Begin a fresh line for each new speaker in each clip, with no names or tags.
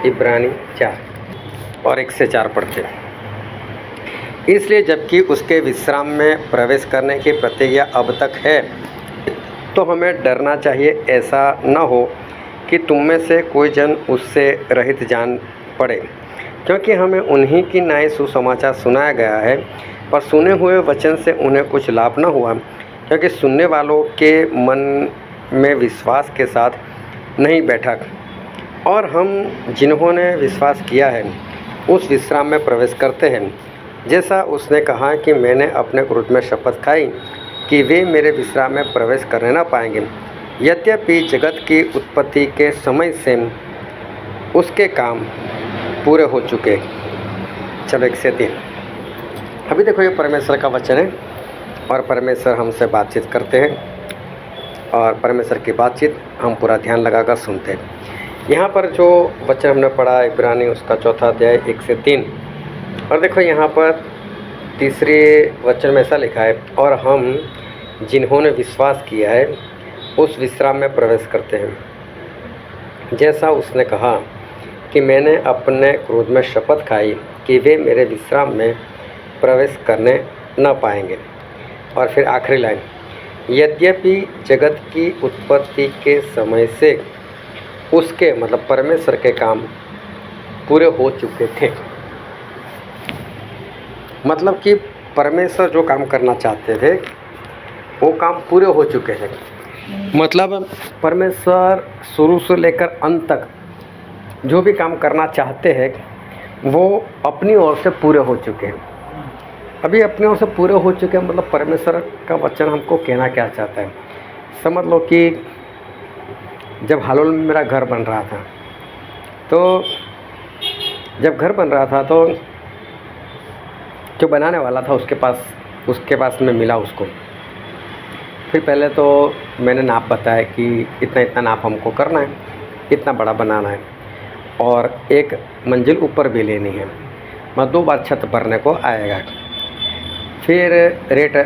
इब्रानी 4 और 1 से 4 पढ़ते हैं। इसलिए जबकि उसके विश्राम में प्रवेश करने की प्रतिज्ञा अब तक है, तो हमें डरना चाहिए ऐसा न हो कि तुम में से कोई जन उससे रहित जान पड़े, क्योंकि हमें उन्हीं की न्याय सुसमाचार सुनाया गया है, पर सुने हुए वचन से उन्हें कुछ लाभ न हुआ, क्योंकि सुनने वालों के मन में विश्वास के साथ नहीं बैठा। और हम जिन्होंने विश्वास किया है उस विश्राम में प्रवेश करते हैं, जैसा उसने कहा कि मैंने अपने क्रोध में शपथ खाई कि वे मेरे विश्राम में प्रवेश करने न पाएंगे। यद्यपि जगत की उत्पत्ति के समय से उसके काम पूरे हो चुके। चलो 1 से 3। अभी देखो, ये परमेश्वर का वचन है और परमेश्वर हमसे बातचीत करते हैं और परमेश्वर की बातचीत हम पूरा ध्यान लगाकर सुनते हैं। यहाँ पर जो वचन हमने पढ़ा इब्रानी उसका 4 अध्याय 1 से 3, और देखो यहाँ पर तीसरे वचन में ऐसा लिखा है, और हम जिन्होंने विश्वास किया है उस विश्राम में प्रवेश करते हैं, जैसा उसने कहा कि मैंने अपने क्रोध में शपथ खाई कि वे मेरे विश्राम में प्रवेश करने न पाएंगे। और फिर आखिरी लाइन, यद्यपि जगत की उत्पत्ति के समय से उसके मतलब परमेश्वर के काम पूरे हो चुके थे। मतलब कि परमेश्वर जो काम करना चाहते थे वो काम पूरे हो चुके थे। मतलब परमेश्वर शुरू से लेकर अंत तक जो भी काम करना चाहते हैं वो अपनी ओर से पूरे हो चुके हैं। अभी अपनी ओर से पूरे हो चुके हैं, मतलब परमेश्वर का वचन हमको कहना क्या चाहता है। समझ लो कि जब हालोल में मेरा घर बन रहा था, तो जब घर बन रहा था तो जो बनाने वाला था उसके पास मैं मिला उसको। फिर पहले तो मैंने नाप बताया कि इतना इतना नाप हमको करना है, इतना बड़ा बनाना है और 1 मंजिल ऊपर भी लेनी है, मैं 2 बार छत भरने को आएगा। फिर रेट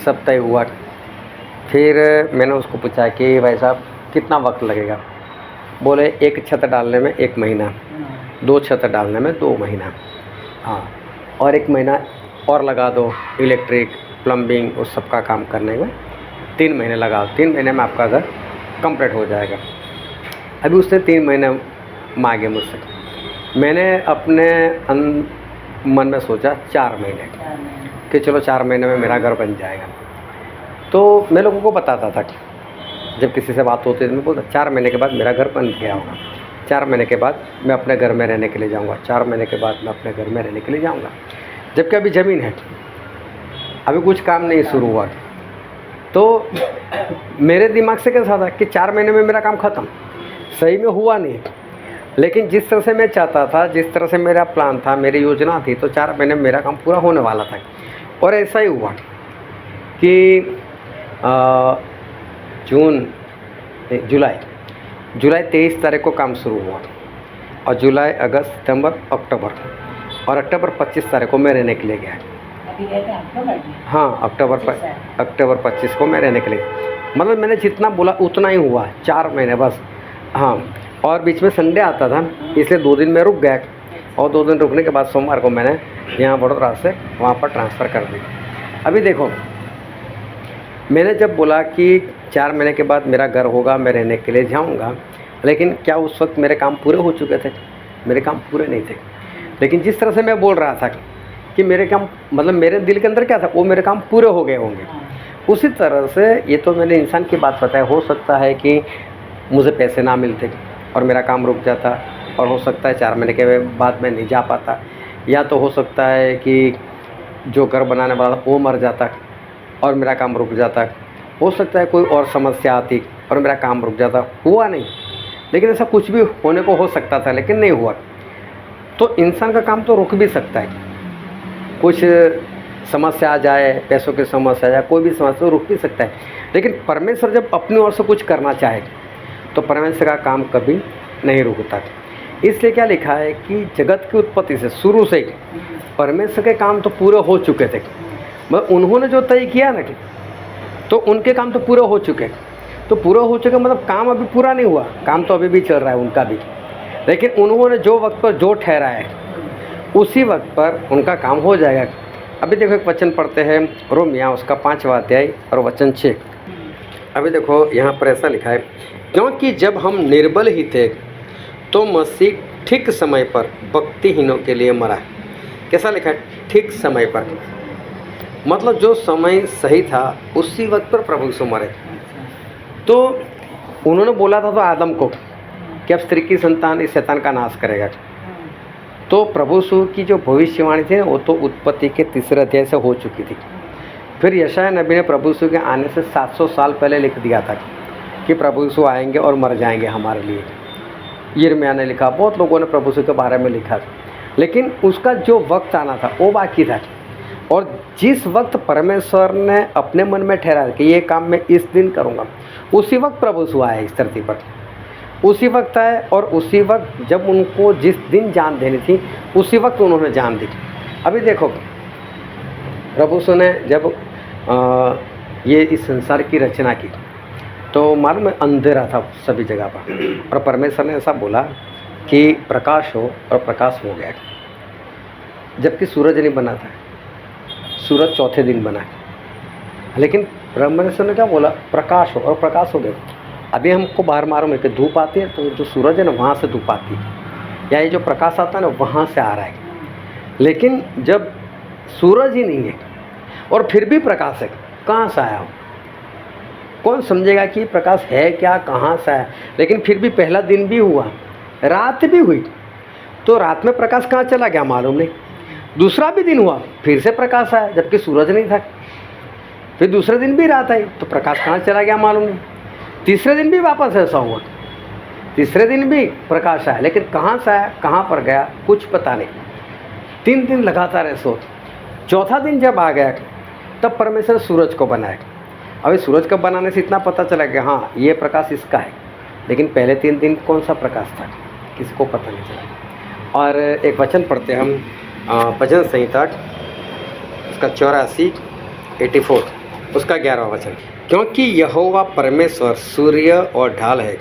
सब तय हुआ। फिर मैंने उसको पूछा कि भाई साहब कितना वक्त लगेगा। बोले 1 छत डालने में 1 महीना, 2 छत डालने में 2 महीना, हाँ, और 1 महीना और लगा दो इलेक्ट्रिक प्लम्बिंग उस सब का काम करने में 3 महीने लगाओ, 3 महीने में आपका घर कंप्लीट हो जाएगा। अभी उसने 3 महीने मांगे मुझसे। मैंने अपने मन में सोचा 4 महीने कि चलो 4 महीने में मेरा घर बन जाएगा। तो मैं लोगों को बताता था कि जब किसी से बात होती है तो मैं बोलता 4 महीने के बाद मेरा घर बन गया होगा, 4 महीने के बाद मैं अपने घर में रहने के लिए जाऊंगा, 4 महीने के बाद मैं अपने घर में रहने के लिए जाऊंगा। जबकि अभी ज़मीन है, अभी कुछ काम नहीं शुरू हुआ, तो मेरे दिमाग से कैसा था कि 4 महीने में मेरा काम ख़त्म। सही में हुआ नहीं, लेकिन जिस तरह से मैं चाहता था, जिस तरह से मेरा प्लान था, मेरी योजना थी, तो 4 महीने में मेरा काम पूरा होने वाला था। और ऐसा ही हुआ कि जुलाई 23 तारीख को काम शुरू हुआ और जुलाई, अगस्त, सितंबर, अक्टूबर और अक्टूबर 25 तारीख को मैं रहने के लिए गया। हाँ, अक्टूबर 25 को मैं रहने के लिए, मतलब मैंने जितना बोला उतना ही हुआ, 4 महीने बस। हाँ, और बीच में संडे आता था, इसलिए 2 दिन मैं रुक गया और 2 दिन रुकने के बाद सोमवार को मैंने यहाँ बड़ौदा से वहाँ पर ट्रांसफ़र कर दी। अभी देखो, मैंने जब बोला कि 4 महीने के बाद मेरा घर होगा, मैं रहने के लिए जाऊँगा, लेकिन क्या उस वक्त मेरे काम पूरे हो चुके थे? मेरे काम पूरे नहीं थे। लेकिन जिस तरह से मैं बोल रहा था कि मेरे काम, मतलब मेरे दिल के अंदर क्या था, वो मेरे काम पूरे हो गए होंगे, उसी तरह से ये तो मैंने इंसान की बात बताई। हो सकता है कि मुझे पैसे ना मिलते और मेरा काम रुक जाता, और हो सकता है 4 महीने के बाद मैं नहीं जा पाता, या तो हो सकता है कि जो घर बनाने वाला वो मर जाता और मेरा काम रुक जाता, हो सकता है कोई और समस्या आती और मेरा काम रुक जाता। हुआ नहीं, लेकिन ऐसा कुछ भी होने को हो सकता था, लेकिन नहीं हुआ। तो इंसान का काम तो रुक भी सकता है, कुछ समस्या आ जाए, पैसों की समस्या आ जाए, कोई भी समस्या तो रुक भी सकता है। लेकिन परमेश्वर जब अपनी ओर से कुछ करना चाहे तो परमेश्वर का काम कभी नहीं रुकता। इसलिए क्या लिखा है कि जगत की उत्पत्ति से शुरू से ही परमेश्वर के काम तो पूरे हो चुके थे। मतलब उन्होंने जो तय किया ना, तो उनके काम तो पूरे हो चुके। तो पूरा हो चुका मतलब काम अभी पूरा नहीं हुआ, काम तो अभी भी चल रहा है उनका भी। लेकिन उन्होंने जो वक्त पर जो ठहरा है उसी वक्त पर उनका काम हो जाएगा। अभी देखो एक वचन पढ़ते हैं रोमिया उसका 5वां अध्याय और वचन 6। अभी देखो यहाँ पर ऐसा लिखा है, क्योंकि जब हम निर्बल ही थे तो मसीह ठीक समय पर भक्तिहीनों के लिए मरा। कैसा लिखा है? ठीक समय पर, मतलब जो समय सही था उसी वक्त पर प्रभु यीशु मरे। तो उन्होंने बोला था तो आदम को कि अब स्त्री की संतान इस शैतान का नाश करेगा। तो प्रभु यीशु की जो भविष्यवाणी थी वो तो उत्पत्ति के 3 अध्याय से हो चुकी थी। फिर यशायाह नबी ने प्रभु यीशु के आने से 700 साल पहले लिख दिया था कि प्रभु यीशु आएंगे और मर जाएंगे हमारे लिए। यिर्मयाह ने लिखा, बहुत लोगों ने प्रभु यीशु के बारे में लिखा, लेकिन उसका जो वक्त आना था वो बाकी था। और जिस वक्त परमेश्वर ने अपने मन में ठहराया कि ये काम मैं इस दिन करूँगा, उसी वक्त प्रभु यीशु आए इस धरती पर, उसी वक्त आए। और उसी वक्त जब उनको जिस दिन जान देनी थी उसी वक्त उन्होंने जान दी। अभी देखो प्रभु यीशु ने जब ये इस संसार की रचना की तो मालूम है अंधेरा था सभी जगह पर, और परमेश्वर ने ऐसा बोला कि प्रकाश हो और प्रकाश हो गया। जबकि सूरज नहीं बना था, सूरज चौथे दिन बना, लेकिन परमेश्वर ने क्या बोला? प्रकाश हो, और प्रकाश हो गया। अभी हमको बाहर मालूम है कि धूप आती है तो जो सूरज है ना वहाँ से धूप आती है, या ये जो प्रकाश आता है ना वहाँ से आ रहा है। लेकिन जब सूरज ही नहीं है और फिर भी प्रकाश है, कहाँ से आया हो? कौन समझेगा कि प्रकाश है क्या, कहाँ से आया? लेकिन फिर भी पहला दिन भी हुआ, रात भी हुई, तो रात में प्रकाश कहाँ चला गया मालूम नहीं। दूसरा भी दिन हुआ, फिर से प्रकाश आया जबकि सूरज नहीं था। फिर दूसरे दिन भी रात आई तो प्रकाश कहाँ चला गया मालूम नहीं। तीसरे दिन भी वापस ऐसा हुआ, तीसरे दिन भी प्रकाश आया, लेकिन कहाँ से आया कहाँ पर गया कुछ पता नहीं। 3 दिन लगातार ऐसा होता। चौथा दिन जब आ गया तब परमेश्वर सूरज को बनाया। अभी सूरज को बनाने से इतना पता चला कि हाँ ये प्रकाश इसका है, लेकिन पहले 3 दिन कौन सा प्रकाश था किसको पता नहीं चला। और एक वचन पढ़ते हम भजन संहिता उसका 84 उसका 11वां वचन, क्योंकि यहोवा परमेश्वर सूर्य और ढाल है,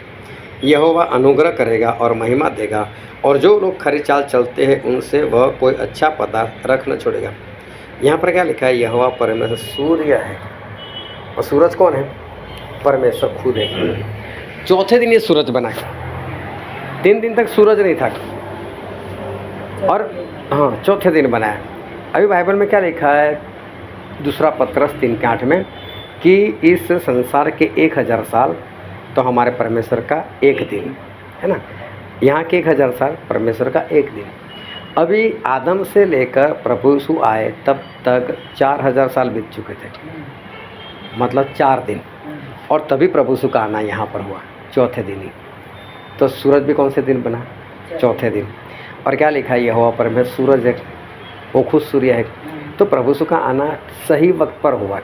यहोवा अनुग्रह करेगा और महिमा देगा, और जो लोग खरी चाल चलते हैं उनसे वह कोई अच्छा पदार्थ रख न छोड़ेगा। यहाँ पर क्या लिखा है? यहोवा परमेश्वर सूर्य है, और सूरज कौन है? परमेश्वर खुद है। चौथे दिन ये सूरज बना, 3 दिन तक सूरज नहीं था, और हाँ चौथे दिन बनाया। अभी बाइबल में क्या लिखा है? दूसरा पत्रस 3:8 में कि इस संसार के 1000 साल तो हमारे परमेश्वर का एक दिन है ना, यहाँ के 1000 साल परमेश्वर का एक दिन। अभी आदम से लेकर प्रभु यीशु आए तब तक 4000 साल बीत चुके थे, मतलब 4 दिन, और तभी प्रभु यीशु का आना यहाँ पर हुआ चौथे दिन ही। तो सूरज भी कौन से दिन बना? चौथे दिन। और क्या लिखा है? यहोवा परमेश्वर सूरज है, वो खुद सूर्य है। तो प्रभु यीशु का आना सही वक्त पर हुआ।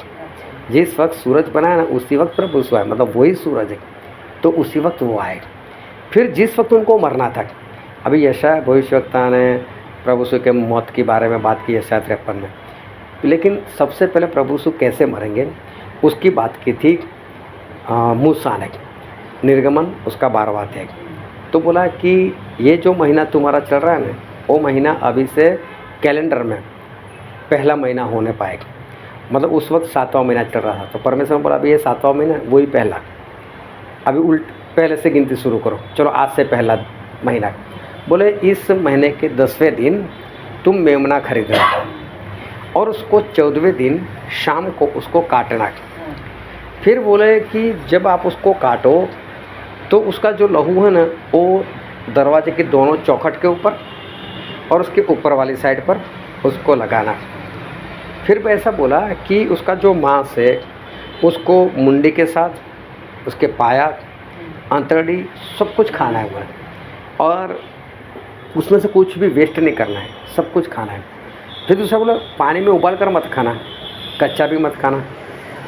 जिस वक्त सूरज बना ना उसी वक्त प्रभु यीशु आए, मतलब वही सूरज है तो उसी वक्त वो आए। फिर जिस वक्त उनको मरना था, अभी यशायाह भविष्यवक्ता ने प्रभु यीशु के मौत के बारे में बात की यशायाह 53 में, लेकिन सबसे पहले प्रभु यीशु कैसे मरेंगे उसकी बात की थी मूसा ने, निर्गमन उसका 12वां अध्याय। तो बोला कि ये जो महीना तुम्हारा चल रहा है ना, वो महीना अभी से कैलेंडर में पहला महीना होने पाएगा, मतलब उस वक्त 7वां महीना चल रहा था। तो परमेश्वर ने बोला अभी ये 7वां महीना वही पहला, अभी उल्ट पहले से गिनती शुरू करो, चलो आज से पहला महीना। बोले इस महीने के 10वें दिन तुम मेमना खरीदना, और उसको 14वें दिन शाम को उसको काटना। फिर बोले कि जब आप उसको काटो तो उसका जो लहू है ना वो दरवाजे के दोनों चौखट के ऊपर और उसके ऊपर वाली साइड पर उसको लगाना। फिर ऐसा बोला कि उसका जो मांस है उसको मुंडी के साथ, उसके पाया, अंतड़ी सब कुछ खाना है वो, और उसमें से कुछ भी वेस्ट नहीं करना है, सब कुछ खाना है। फिर दूसरा बोला पानी में उबाल कर मत खाना, कच्चा भी मत खाना,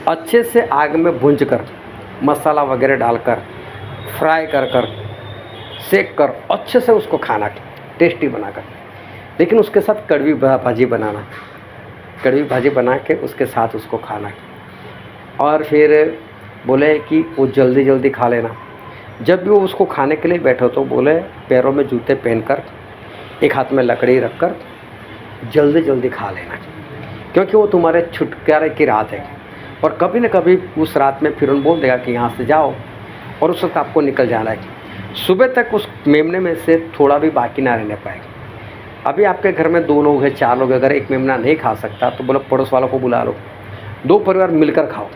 अच्छे से आग में भूंज कर मसाला वगैरह डालकर फ्राई कर कर सेक कर अच्छे से उसको खाना, टेस्टी बनाकर। लेकिन उसके साथ कड़वी भाजी बनाना, कड़वी भाजी बना के उसके साथ उसको खाना। और फिर बोले कि वो जल्दी जल्दी खा लेना, जब भी वो उसको खाने के लिए बैठो तो बोले पैरों में जूते पहनकर, एक हाथ में लकड़ी रखकर जल्दी जल्दी खा लेना, क्योंकि वो तुम्हारे छुटकारे की रात है। और कभी न कभी उस रात में फिर बोल देगा कि यहाँ से जाओ, और उस वक्त आपको निकल जाना है। सुबह तक उस मेमने में से थोड़ा भी बाकी ना रहने पाएगा। अभी आपके घर में 2 लोग हैं, 4 लोग, अगर एक मेमना नहीं खा सकता तो बोलो पड़ोस वालों को बुला लो, 2 परिवार मिलकर खाओ,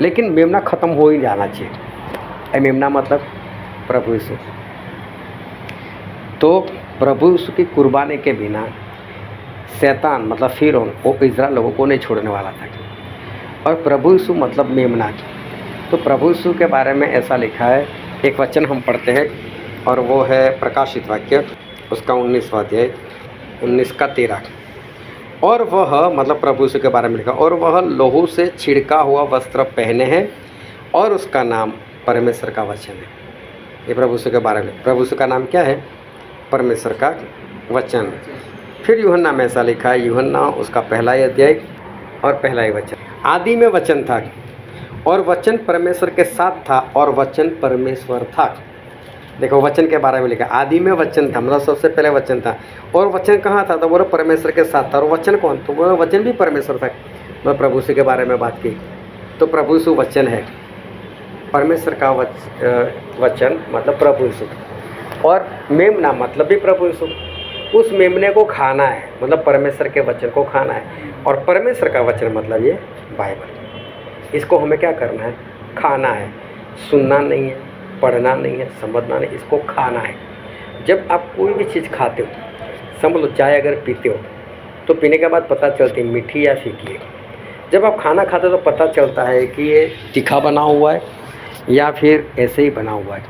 लेकिन मेमना ख़त्म हो ही जाना चाहिए। मेमना मतलब प्रभु यीशु। तो प्रभु यीशु की कुर्बानी के बिना शैतान मतलब फिरौन वो इज़राइल लोगों को नहीं छोड़ने वाला था। और प्रभु यीशु मतलब मेमना। तो प्रभु यीशु के बारे में ऐसा लिखा है, एक वचन हम पढ़ते हैं और वो है प्रकाशित वाक्य उसका 19वां अध्याय 19 का 13। और वह मतलब प्रभु यीशु के बारे में लिखा, और वह लहू से छिड़का हुआ वस्त्र पहने हैं और उसका नाम परमेश्वर का वचन है। ये प्रभु यीशु के बारे में, प्रभु यीशु का नाम क्या है? परमेश्वर का वचन। फिर यूहन्ना में ऐसा लिखा है, यूहन्ना उसका 1 अध्याय और 1 वचन, आदि में वचन था और वचन परमेश्वर के साथ था और वचन परमेश्वर था। देखो वचन के बारे में लिखा, आदि में वचन था मतलब सबसे पहले वचन था। और वचन कहाँ था? तो बोलो परमेश्वर के साथ था। और वचन कौन? तो बोलो वचन भी परमेश्वर था। मैं प्रभु यीशु के बारे में बात की, तो प्रभु यीशु वचन है, परमेश्वर का वचन मतलब प्रभु यीशु। और मेमना मतलब भी प्रभु यीशु। उस मेमने को खाना है मतलब परमेश्वर के वचन को खाना है। और परमेश्वर का वचन मतलब ये बाइबल। इसको हमें क्या करना है? खाना है, सुनना नहीं है, पढ़ना नहीं है, समझना नहीं, इसको खाना है। जब आप कोई भी चीज़ खाते हो, समझ लो चाय अगर पीते हो तो पीने के बाद पता चलती है मीठी या फीकी है। जब आप खाना खाते हो तो पता चलता है कि ये तीखा बना हुआ है या फिर ऐसे ही बना हुआ है,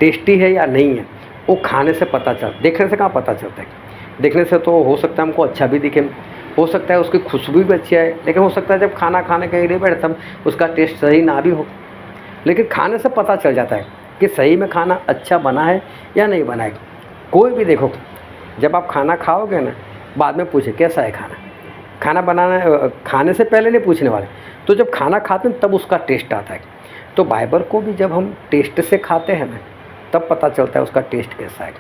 टेस्टी है या नहीं है, वो खाने से पता चलता। देखने से कहाँ पता चलता है? देखने से तो हो सकता है हमको अच्छा भी दिखे, हो सकता है उसकी खुशबू भी अच्छी है, लेकिन हो सकता है जब खाना खाने के लिए बैठे तब उसका टेस्ट सही ना भी हो। लेकिन खाने से पता चल जाता है कि सही में खाना अच्छा बना है या नहीं बना है। कोई भी देखो, जब आप खाना खाओगे ना, बाद में पूछे कैसा है खाना। खाना बनाना खाने से पहले नहीं पूछने वाले, तो जब खाना खाते हैं तब उसका टेस्ट आता है। तो बाइबल को भी जब हम टेस्ट से खाते हैं ना, तब पता चलता है उसका टेस्ट कैसा है।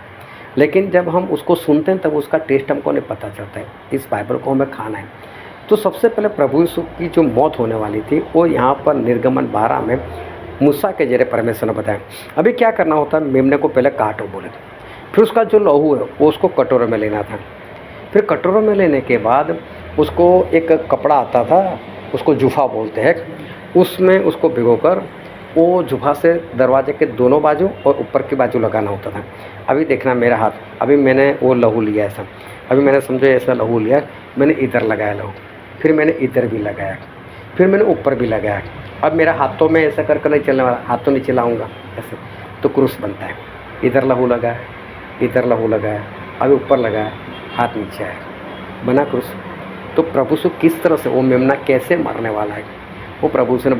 लेकिन जब हम उसको सुनते हैं तब उसका टेस्ट हमको नहीं पता चलता है। इस बाइबल को हमें खाना है। तो सबसे पहले प्रभु यीशु की जो मौत होने वाली थी वो यहाँ पर निर्गमन 12 में मूसा के जरिए परमेश्वर ने बताया। अभी क्या करना होता है? मेमने को पहले काटो बोले, फिर उसका जो लहू है वो उसको कटोरे में लेना था। फिर कटोरों में लेने के बाद उसको एक कपड़ा आता था, उसको जुफा बोलते हैं, उसमें उसको भिगोकर वो जुफा से दरवाजे के दोनों बाजू और ऊपर की बाजू लगाना होता था। अभी देखना मेरा हाथ, अभी मैंने वो लहू लिया ऐसा, अभी मैंने समझो ऐसा लहू लिया, मैंने इधर लगाया लहू, फिर मैंने इधर भी लगाया, फिर मैंने ऊपर भी लगाया। अब मेरा हाथों में ऐसा करके नहीं चलने वाला, हाथ तो नहीं चलाऊँगा ऐसे, तो क्रूस बनता है। इधर लहू लगाया, इधर लहू लगाया, अभी ऊपर लगाया, हाथ नीचे आया, बना क्रूस। तो प्रभु से किस तरह से वो मेमना कैसे मरने वाला है वो प्रभु से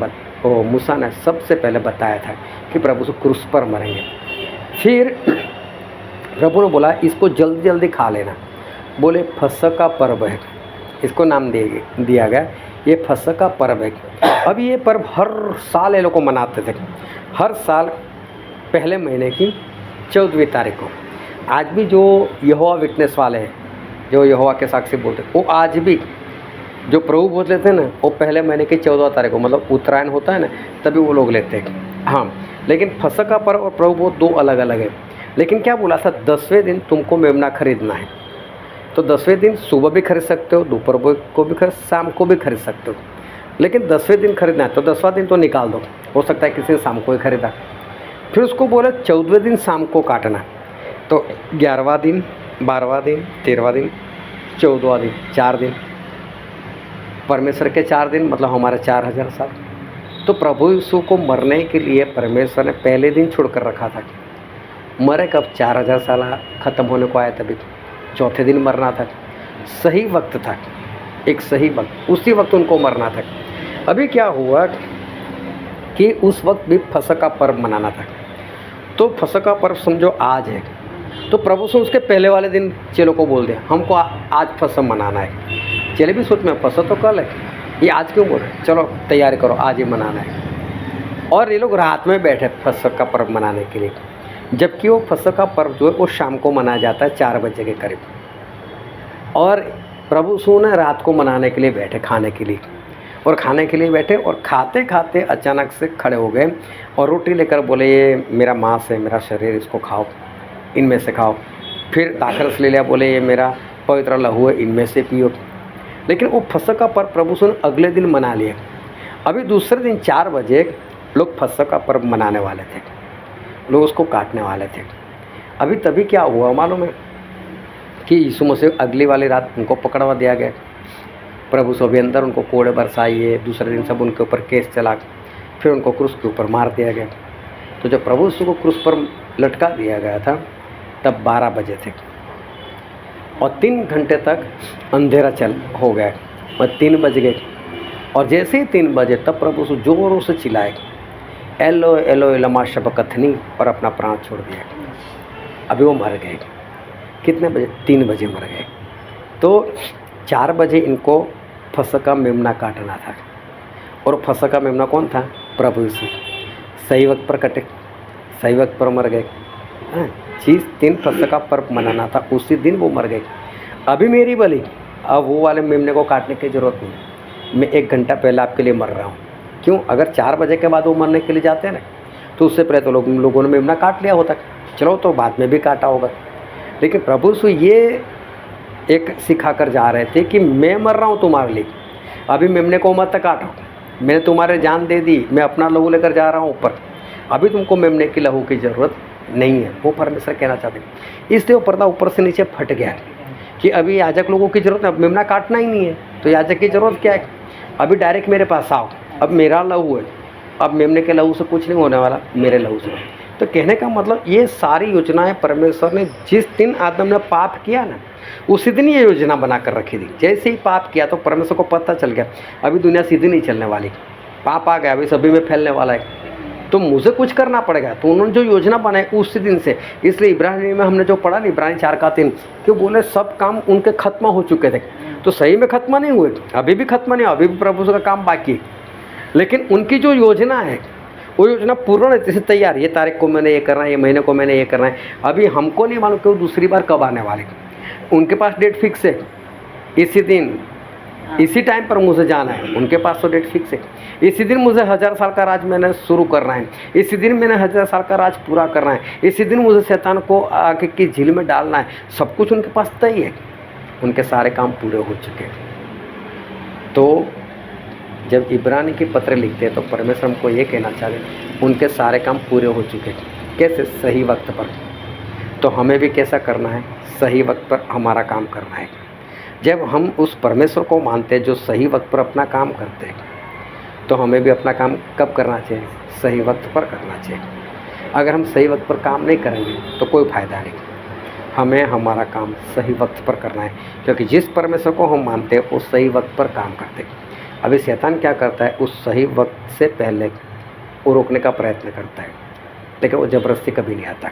मूसा ने सबसे पहले बताया था कि प्रभु से क्रूस पर मरेंगे। फिर प्रभु ने बोला इसको जल्दी जल्दी खा लेना। बोले फसह का पर्व है, इसको नाम दिया गया, ये फसह का पर्व है। अब ये पर्व हर साल ये लोग को मनाते थे, हर साल पहले महीने की 14वीं तारीख को। आज भी जो यहोवा विटनेस वाले हैं, जो यहोवा के साक्षी बोलते हैं, वो आज भी जो प्रभु बोल लेते हैं ना, वो पहले महीने की 14 तारीख को, मतलब उत्तरायण होता है ना, तभी वो लोग लेते हैं। हाँ, लेकिन फसह का पर्व और प्रभु वो 2 अलग अलग है। लेकिन क्या बोला था? 10वें दिन तुमको मेमना खरीदना है। तो 10वें दिन सुबह भी खरीद सकते हो, दोपहर को भी खरीद, शाम को भी खरीद सकते हो। लेकिन 10वें दिन खरीदना है तो 10वां दिन तो निकाल दो, हो सकता है किसी ने शाम को ही खरीदा। फिर उसको बोले 14वें दिन शाम को काटना। तो 11वां दिन, 12वां दिन, 13वां दिन, 14वां दिन, 4 दिन। परमेश्वर के 4 दिन मतलब हमारे 4000 साल। तो प्रभु यीशु को मरने के लिए परमेश्वर ने पहले दिन छोड़ कर रखा था। मरे कब? 4000 साल ख़त्म होने को आया, तभी चौथे दिन मरना था। सही वक्त था, एक सही वक्त, उसी वक्त उनको मरना था। अभी क्या हुआ कि उस वक्त भी फसह का पर्व मनाना था। तो फसह का पर्व समझो आज है, तो प्रभु से उसके पहले वाले दिन चेलों को बोल दिया हमको आज फसह मनाना है। चले भी सोच में फसह तो कल है, ये आज क्यों बोल रहे? चलो तैयारी करो, आज ही मनाना है। और ये लोग रात में बैठे फसक का पर्व मनाने के लिए, जबकि वो फसक का पर्व जो है वो शाम को मनाया जाता है 4 बजे के करीब। और प्रभु यीशु ने रात को मनाने के लिए बैठे, खाने के लिए, और खाने के लिए बैठे, और खाते खाते अचानक से खड़े हो गए और रोटी लेकर बोले, ये मेरा मांस है, मेरा शरीर, इसको खाओ, इनमें से खाओ। फिर दाखरस ले लिया, बोले ये मेरा पवित्र लहू है, इनमें से पियो। लेकिन वो फसक का पर्व प्रभु यीशु ने अगले दिन मना लिया। अभी दूसरे दिन 4 बजे लोग फसक का पर्व मनाने वाले थे, लोग उसको काटने वाले थे। अभी तभी क्या हुआ मालूम है कि यीशु मसीह अगली वाली रात उनको पकड़वा दिया गया। प्रभु सो भी अंदर उनको कोड़े बरसाइए, दूसरे दिन सब उनके ऊपर केस चला, फिर उनको क्रूस के ऊपर मार दिया गया। तो जब प्रभु यीशु को क्रूस पर लटका दिया गया था तब 12 बजे थे और 3 घंटे तक अंधेरा हो गया और 3 बज गए। और जैसे ही 3 बजे तब प्रभु यीशु जोरों से चिल्लाए, एलो एलो लमा शबक्तनी, और अपना प्राण छोड़ दिया। अभी वो मर गए। कितने बजे? 3 बजे मर गए। तो 4 बजे इनको फसक का मेमना काटना था, और फसक का मेमना कौन था? प्रभु यीशु। सही वक्त पर कटे, सही वक्त पर मर गए। चीज़ 3 फसक का पर्व मनाना था, उसी दिन वो मर गए। अभी मेरी बलि, अब वो वाले मेमने को काटने की ज़रूरत नहीं। मैं 1 घंटा पहले आपके लिए मर रहा हूँ। क्यों? अगर 4 बजे के बाद वो मरने के लिए जाते हैं ना, तो उससे पहले तो लोगों ने मेमना काट लिया होता। चलो तो बाद में भी काटा होगा। लेकिन प्रभु यीशु ये एक सिखा कर जा रहे थे कि मैं मर रहा हूँ तुम्हारे लिए, अभी मेमने को मत काटो, मैंने तुम्हारे जान दे दी, मैं अपना लहू लेकर जा रहा हूँ ऊपर, अभी तुमको मेमने की लहू की ज़रूरत नहीं है। वो परमेश्वर कहना चाहते हैं। इसलिए वो पर्दा ऊपर से नीचे फट गया कि अभी याजक लोगों की ज़रूरत है, अब मेमना काटना ही नहीं है, तो याजक की ज़रूरत क्या है? अभी डायरेक्ट मेरे पास आओ, अब मेरा लहू है, अब मेमने के लहू से कुछ नहीं होने वाला, मेरे लहू से। तो कहने का मतलब ये सारी योजनाएं परमेश्वर ने जिस दिन आदम ने पाप किया ना, उसी दिन ये योजना बना कर रखी थी। जैसे ही पाप किया तो परमेश्वर को पता चल गया अभी दुनिया सीधी नहीं चलने वाली, पाप आ गया, अभी सभी में फैलने वाला है, तो मुझे कुछ करना पड़ेगा। तो उन्होंने जो योजना बनाई उसी दिन से, इसलिए इब्रानी में हमने जो पढ़ा ना, इब्रानी 4 का 3, क्यों बोले सब काम उनके खत्म हो चुके थे। तो सही में खत्म नहीं हुए, अभी भी खत्म नहीं, अभी भी प्रभु का काम बाकी है। लेकिन उनकी जो योजना है वो योजना पूर्ण है, जैसे तैयार, ये तारीख को मैंने ये करना है, ये महीने को मैंने ये करना है। अभी हमको नहीं मालूम कि वो दूसरी बार कब आने वाले। उनके पास डेट फिक्स है, इसी दिन इसी टाइम पर मुझे जाना है, उनके पास तो डेट फिक्स है। इसी दिन मुझे 1000 साल का राज मैंने शुरू करना है, इसी दिन मैंने 1000 साल का राज पूरा करना है, इसी दिन मुझे शैतान को आगे की झील में डालना है। सब कुछ उनके पास तय है, उनके सारे काम पूरे हो चुके हैं। तो जब इब्रानी की पत्र लिखते हैं तो परमेश्वर हमको ये कहना चाहते उनके सारे काम पूरे हो चुके हैं। कैसे? सही वक्त पर। तो हमें भी कैसा करना है? सही वक्त पर हमारा काम करना है। जब हम उस परमेश्वर को मानते हैं जो सही वक्त पर अपना काम करते हैं, तो हमें भी अपना काम कब करना चाहिए? सही वक्त पर करना चाहिए। अगर हम सही वक्त पर काम नहीं करेंगे तो कोई फ़ायदा नहीं। हमें हमारा काम सही वक्त पर करना है, क्योंकि जिस परमेश्वर को हम मानते हैं वो सही वक्त पर काम करते हैं। अभी शैतान क्या करता है? उस सही वक्त से पहले वो रोकने का प्रयत्न करता है, लेकिन वो ज़बरदस्ती कभी नहीं आता।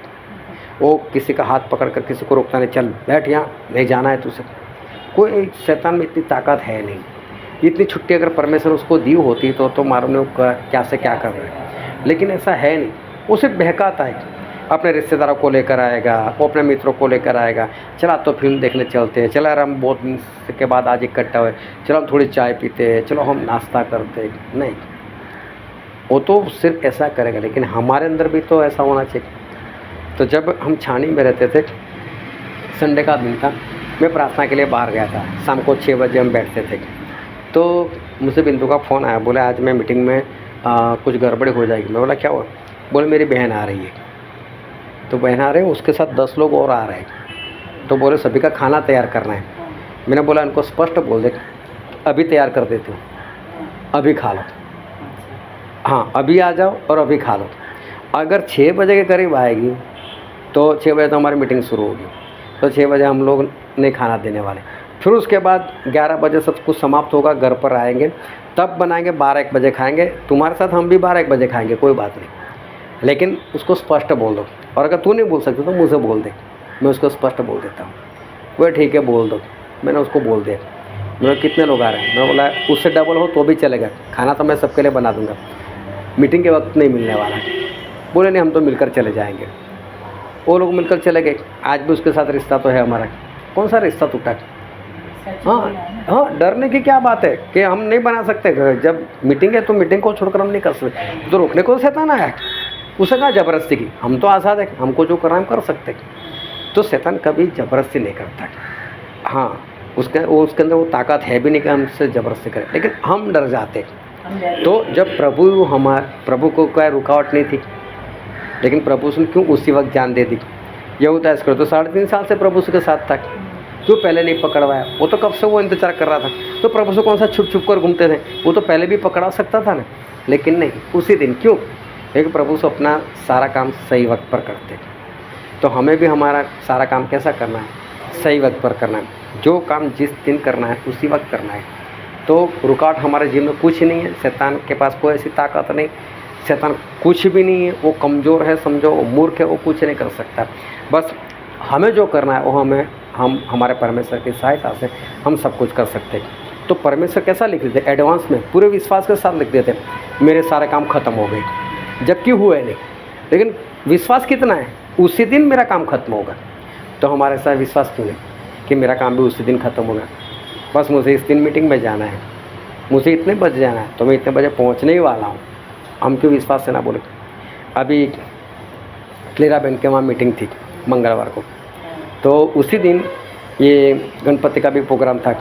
वो किसी का हाथ पकड़ कर किसी को रोकता नहीं, चल बैठ यहाँ, नहीं जाना है तुझे। कोई शैतान में इतनी ताकत है नहीं। इतनी छुट्टी अगर परमेश्वर उसको दी होती तो मालूम नहीं क्या से क्या कर रहे हैं, लेकिन ऐसा है नहीं। वो सिर्फ बहकाता है, अपने रिश्तेदारों को लेकर आएगा, वो अपने मित्रों को लेकर आएगा, चला तो फिल्म देखने चलते हैं, चला हम बहुत दिन के बाद आज इकट्ठा हुए, चलो हम थोड़ी चाय पीते हैं, चलो हम नाश्ता करते हैं। नहीं, वो तो सिर्फ ऐसा करेगा, लेकिन हमारे अंदर भी तो ऐसा होना चाहिए। तो जब हम छानी में रहते थे, संडे का दिन था, मैं प्रार्थना के लिए बाहर गया था, शाम को 6 बजे हम बैठते थे। तो मुझसे बिंदु का फ़ोन आया, बोले आज मैं मीटिंग में कुछ गड़बड़ी हो जाएगी। मैं बोला क्या हुआ? बोले मेरी बहन आ रही है। तो बहन आ रहे हैं, उसके साथ 10 लोग और आ रहे हैं। तो बोले सभी का खाना तैयार करना है। मैंने बोला इनको स्पष्ट बोल दे, अभी तैयार कर देती हूँ, अभी खा लो। हाँ, अभी आ जाओ और अभी खा लो। अगर 6 बजे के करीब आएगी तो 6 बजे तो हमारी मीटिंग शुरू होगी, तो 6 बजे हम लोग नहीं खाना देने वाले। फिर उसके बाद 11 बजे सब कुछ समाप्त होगा, घर पर आएंगे, तब बनाएंगे, 12-1 बजे खाएंगे। तुम्हारे साथ हम भी 12-1 बजे खाएंगे, कोई बात नहीं, लेकिन उसको स्पष्ट बोल दो। और अगर तू नहीं बोल सकते तो मुझे बोल दे, मैं उसको स्पष्ट बोल देता हूँ। वह ठीक है, बोल दो। मैंने उसको बोल दिया। मैंने कितने लोग आ रहे हैं? मैं बोला उससे डबल हो तो भी चलेगा, खाना तो मैं सबके लिए बना दूँगा। मीटिंग के वक्त नहीं मिलने वाला। बोले नहीं हम तो मिलकर चले जाएंगे। वो लोग मिलकर चले गए। आज भी उसके साथ रिश्ता तो है हमारा। कौन सा रिश्ता टूटा? हाँ हाँ, डरने की क्या बात है कि हम नहीं बना सकते। जब मीटिंग है तो मीटिंग को छोड़कर हम नहीं कर सकते। तो रोकने को शैतान आया, उसे कहा जबरदस्ती की। हम तो आज़ाद है, हमको जो करना हम कर सकते। तो शैतान कभी जबरदस्ती नहीं करता। हाँ, उसके अंदर वो ताकत है भी नहीं कि हमसे ज़बरदस्ती करें, लेकिन हम डर जाते। तो जब प्रभु को कोई रुकावट नहीं थी, लेकिन प्रभु से क्यों उसी वक्त जान दे दी। ये होता है इसको। तो 3.5 साल से प्रभु के साथ था, क्यों पहले नहीं पकड़वाया? वो तो कब से वो इंतजार कर रहा था। तो प्रभु से कौन सा छुप कर घूमते थे? वो तो पहले भी पकड़ा सकता था ना, लेकिन नहीं, उसी दिन। क्यों? एक प्रभु से अपना सारा काम सही वक्त पर करते। तो हमें भी हमारा सारा काम कैसा करना है? सही वक्त पर करना है। जो काम जिस दिन करना है उसी वक्त करना है। तो रुकावट हमारे जीवन में कुछ नहीं है। शैतान के पास कोई ऐसी ताकत नहीं। शैतान कुछ भी नहीं है, वो कमज़ोर है, समझो, वो मूर्ख है, वो कुछ नहीं कर सकता। बस हमें जो करना है वो हम हमारे परमेश्वर की सहायता से हम सब कुछ कर सकते हैं। तो परमेश्वर कैसा लिख देते? एडवांस में पूरे विश्वास के साथ लिख देते, मेरे सारे काम खत्म हो गए, जबकि हुए नहीं। लेकिन विश्वास कितना है? उसी दिन मेरा काम खत्म होगा। तो हमारे साथ विश्वास क्यों नहीं कि मेरा काम भी उसी दिन खत्म होगा? बस मुझे इस दिन मीटिंग में जाना है, मुझे इतने बजे जाना है, तो मैं इतने बजे पहुंचने ही वाला हूँ। हम क्यों विश्वास से ना बोले? अभी क्लीरा बहन के वहाँ मीटिंग थी मंगलवार को, तो उसी दिन ये गणपति का भी प्रोग्राम था।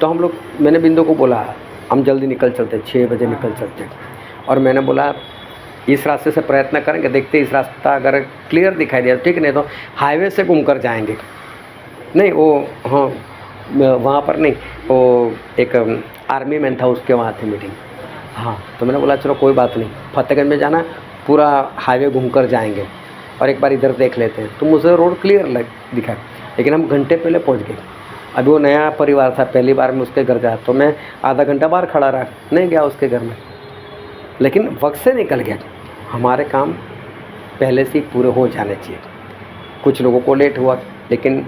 तो मैंने बिंदु को बोला हम जल्दी निकल चलते, 6 बजे निकल चलते। और मैंने बोला इस रास्ते से प्रयत्न करेंगे, देखते इस रास्ता अगर क्लियर दिखाई दिया ठीक, नहीं तो हाईवे से घूमकर जाएंगे। नहीं वो हाँ, वहाँ पर नहीं, वो एक आर्मी मैन था, उसके वहाँ थी मीटिंग। हाँ, तो मैंने बोला चलो कोई बात नहीं, फतेहगंज में जाना, पूरा हाईवे घूमकर जाएंगे और एक बार इधर देख लेते हैं। तो मुझे रोड क्लियर दिखा, लेकिन हम घंटे पहले पहुँच गए। अभी वो नया परिवार था, पहली बार मैं उसके घर गया, तो मैं आधा घंटा बाहर खड़ा रहा, नहीं गया उसके घर में, लेकिन वक्त से निकल गया। हमारे काम पहले से ही पूरे हो जाने चाहिए। कुछ लोगों को लेट हुआ, लेकिन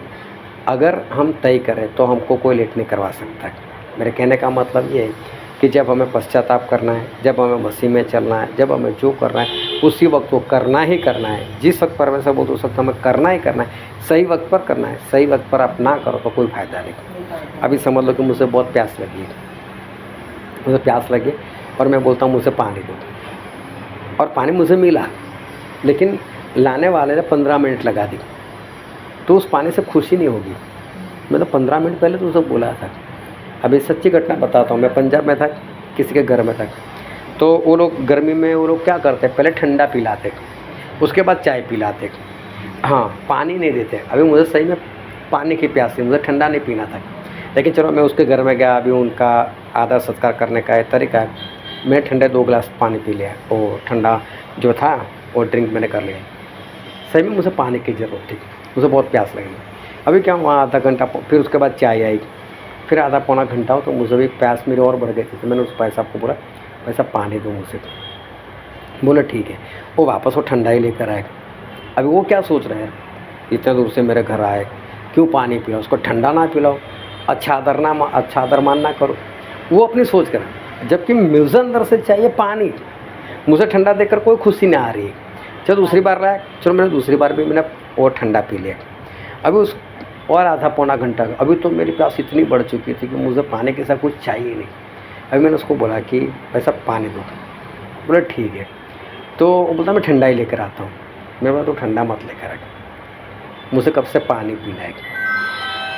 अगर हम तय करें तो हमको कोई लेट नहीं करवा सकता। मेरे कहने का मतलब ये है कि जब हमें पश्चाताप करना है, जब हमें मसीह में चलना है, जब हमें जो करना है उसी वक्त वो करना ही करना है। जिस वक्त परमेश्वर बोलते उस वक्त हमें करना ही करना है, सही वक्त पर करना है। सही वक्त पर आप ना करो तो कोई फ़ायदा नहीं। अभी समझ लो कि मुझे बहुत प्यास लगी है, मुझे प्यास लगी और मैं बोलता हूँ मुझे पानी दो, और पानी मुझे मिला, लेकिन लाने वाले ने 15 मिनट लगा दी, तो उस पानी से खुशी नहीं होगी। मैं तो 15 मिनट पहले तो उसे बोला था। अभी सच्ची घटना बताता हूँ। मैं पंजाब में था, किसी के घर में था, तो वो लोग गर्मी में वो लोग क्या करते, पहले ठंडा पिलाते, उसके बाद चाय पिलाते, हाँ पानी नहीं देते। अभी मुझे सही में पानी की प्यास थी, मुझे ठंडा नहीं पीना था, लेकिन चलो मैं उसके घर में गया। अभी उनका आदर सत्कार करने का तरीका है, मैंने ठंडे 2 गिलास पानी पी लिया, वो ठंडा जो था वो ड्रिंक मैंने कर लिया। सही में मुझे पानी की ज़रूरत थी, मुझे बहुत प्यास लगी। अभी क्या वहाँ आधा घंटा, फिर उसके बाद चाय आई, फिर आधा पौना घंटा हो, तो मुझे भी प्यास मेरी और बढ़ गई थी। तो मैंने उस भाई साहब को बोला भाई साहब पानी दो मुझे। बोला ठीक है। वो वापस वो ठंडा ही लेकर आए। अभी वो क्या सोच रहे हैं, इतने दूर से मेरे घर आए, क्यों पानी पिलाओ, उसको ठंडा ना पिलाओ, अच्छा आदर मान ना करो, वो अपनी सोच कर। जबकि मुझे अंदर से चाहिए पानी, मुझे ठंडा देकर कोई खुशी नहीं आ रही है। चलो दूसरी बार लाया, चलो मैंने दूसरी बार भी मैंने और ठंडा पी लिया। अभी उस और आधा पौना घंटा, अभी तो मेरी प्यास इतनी बढ़ चुकी थी कि मुझे पानी के साथ कुछ चाहिए नहीं। अभी मैंने उसको बोला कि वैसा पानी दो। बोला ठीक है। तो वो बोलता मैं ठंडा ही लेकर आता हूँ। मैं बोला तो ठंडा मत लेकर आ, मुझे कब से पानी पीना है।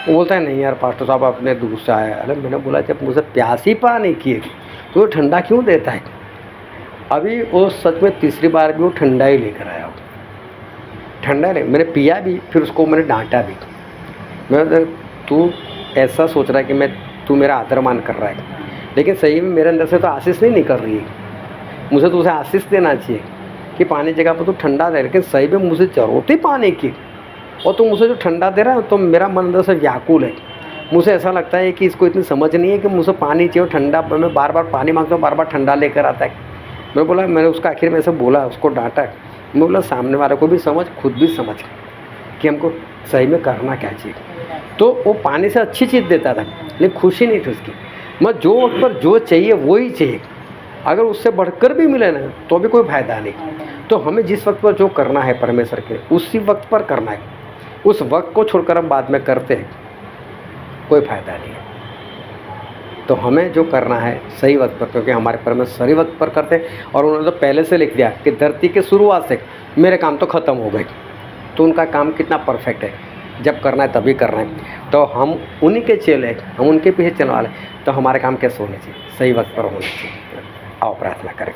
वो बोलता है नहीं यार पास्टर साहब अपने दूर से आया। अरे मैंने बोला जब मुझे प्यास ही पानी की है तो ठंडा क्यों देता है। अभी वो सच में तीसरी बार भी वो ठंडा ही लेकर आया। ठंडा नहीं, मैंने पिया भी, फिर उसको मैंने डांटा भी। मैं तू ऐसा सोच रहा है कि तू मेरा आदर मान कर रहा है, लेकिन सही में मेरे अंदर से तो आशीष नहीं निकल रही है। मुझे तो उसे आशीष देना चाहिए कि पानी जगह पर तू ठंडा दे, लेकिन सही में मुझे ज़रूरत ही पानी की, और तू मुझे जो ठंडा दे रहा है तो मेरा मन अंदर से व्याकुल है। मुझे ऐसा लगता है कि इसको इतनी समझ नहीं है कि मुझे पानी चाहिए, ठंडा मैं बार बार पानी मांगता हूँ, बार बार ठंडा लेकर आता है। मैं बोला, मैंने उसका आखिर में ऐसे बोला, उसको डांटा। मैं बोला सामने वाले को भी समझ, खुद भी समझ कि हमको सही में करना क्या चाहिए। तो वो पानी से अच्छी चीज़ देता था, लेकिन खुशी नहीं थी उसकी। मैं जो वक्त पर जो चाहिए वो ही चाहिए, अगर उससे बढ़कर भी मिले ना तो भी कोई फायदा नहीं। तो हमें जिस वक्त पर जो करना है परमेश्वर के, उसी वक्त पर करना है। उस वक्त को छोड़कर हम बाद में करते हैं, कोई फायदा नहीं है। तो हमें जो करना है सही वक्त पर, क्योंकि हमारे परमेश्वर सही वक्त पर करते हैं। और उन्होंने तो पहले से लिख दिया कि धरती के शुरुआत से मेरे काम तो ख़त्म हो गए। तो उनका काम कितना परफेक्ट है, जब करना है तभी करना है। तो हम उन्हीं के चेले, हम उनके पीछे चलने वाले, तो हमारे काम कैसे होने चाहिए, सही वक्त पर होने चाहिए। आओ प्रार्थना करें।